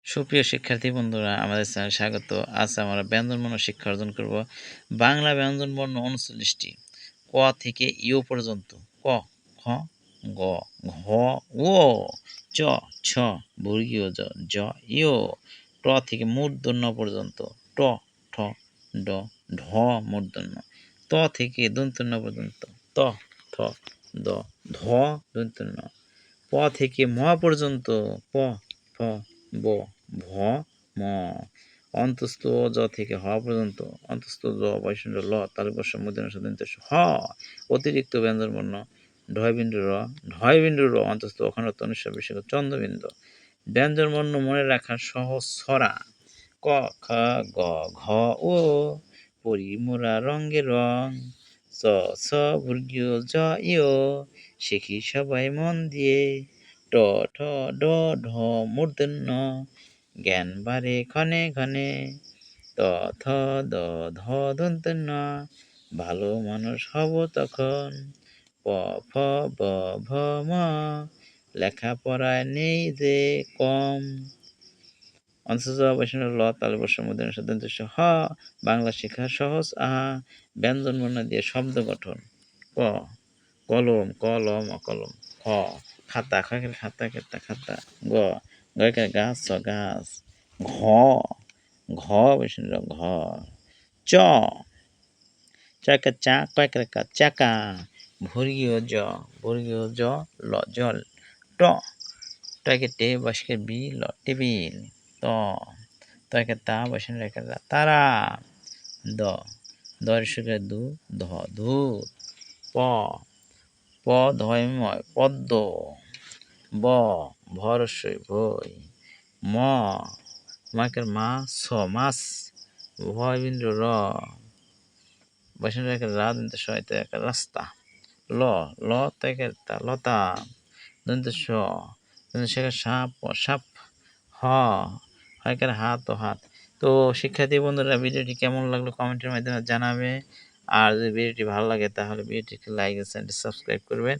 সুপ্রিয় শিক্ষার্থী বন্ধুরা, আমাদের চ্যানেলে স্বাগত। আজ আমরা ব্যঞ্জনবর্ণ শিক্ষা অর্জন করব। বাংলা ব্যঞ্জনবর্ণ ৩৯টি, ক থেকে ইয় পর্যন্ত। ক, খ, গ, ঘ, ও, চ, ছ, বর্গীয় জ, জ, ইয়, ট থেকে মূর্ধন্য পর্যন্ত। ট, ঠ, ড, ঢ মূর্ধন্য। ত থেকে দন্ত্যন্য পর্যন্ত। ত, থ, দ, ধ দন্ত্যন্য। প থেকে ম পর্যন্ত। প, ফ, ব, ভ, ম। অন্তস্থ জ থেকে হ পর্যন্ত। অন্তস্থ জ বৈষ্ণব ল তালব্য মূর্ধন্য ষ। হ অতিরিক্ত ব্যঞ্জনবর্ণ ঢয় বিন্দু র, ঢয় বিন্দু র অন্তস্থ অখণ্ড তনিষ্ঠ বিশেষ চন্দ্রবিন্দু। ব্যঞ্জনবর্ণ মনে রাখার সহজ ছড়া। ক, খ, গ, ঘ, ও পরিমরা রঙের রং। চ, ছ, বর্গীয় জ, ইয় শিখি সবাই মন দিয়ে। ট, ঠ, ড, ঢ মূর্ধন্য জ্ঞান বাড়ে ক্ষণে ক্ষণে। ত, থ, দ, ধ দন্ত্যন্য ভালো মানুষ হব তখন। প, ফ, ব, ভ, ম লেখাপড়ায় নেই যে কম। অন্তঃ বৈষ্ণব ল তালব্য মূর্ধন্য ষ। হ বাংলা শেখা সহজ আহা। ব্যঞ্জনবর্ণ দিয়ে শব্দ গঠন। ক, কলম, কলম, অকলম। খ, খাতা, খাতা, খাতা, খাতা। গ, গাছ, গাছ। ঘ, ঘ বৈষ্ণব ঘর। চ, চা, চাকা। বর্গীয় জ, ল, জল। ট, টে বসকে বি, ল, টেবিল। ত, তা বসে তারা। দ, দর্শকের দু, ধ, ধূত। প, ধয়ময় পদ্ম। ব, ভরসই ভই। ম, মাকের মা, ছ, মাছ। ভয় বিন্দু র, বৈষ্ণব রা দন্ত স রাস্তা। ল, ল থেকে তা লতা। দন্ত স, সাপ, সাপ। হ, হয়কার হাত ও হাত। তো শিক্ষার্থী বন্ধুরা, ভিডিওটি কেমন লাগলো কমেন্টের মাধ্যমে জানাবে। আর যদি ভিডিওটি ভালো লাগে তাহলে ভিডিওটিকে লাইক ও চ্যানেলটি সাবস্ক্রাইব করবেন।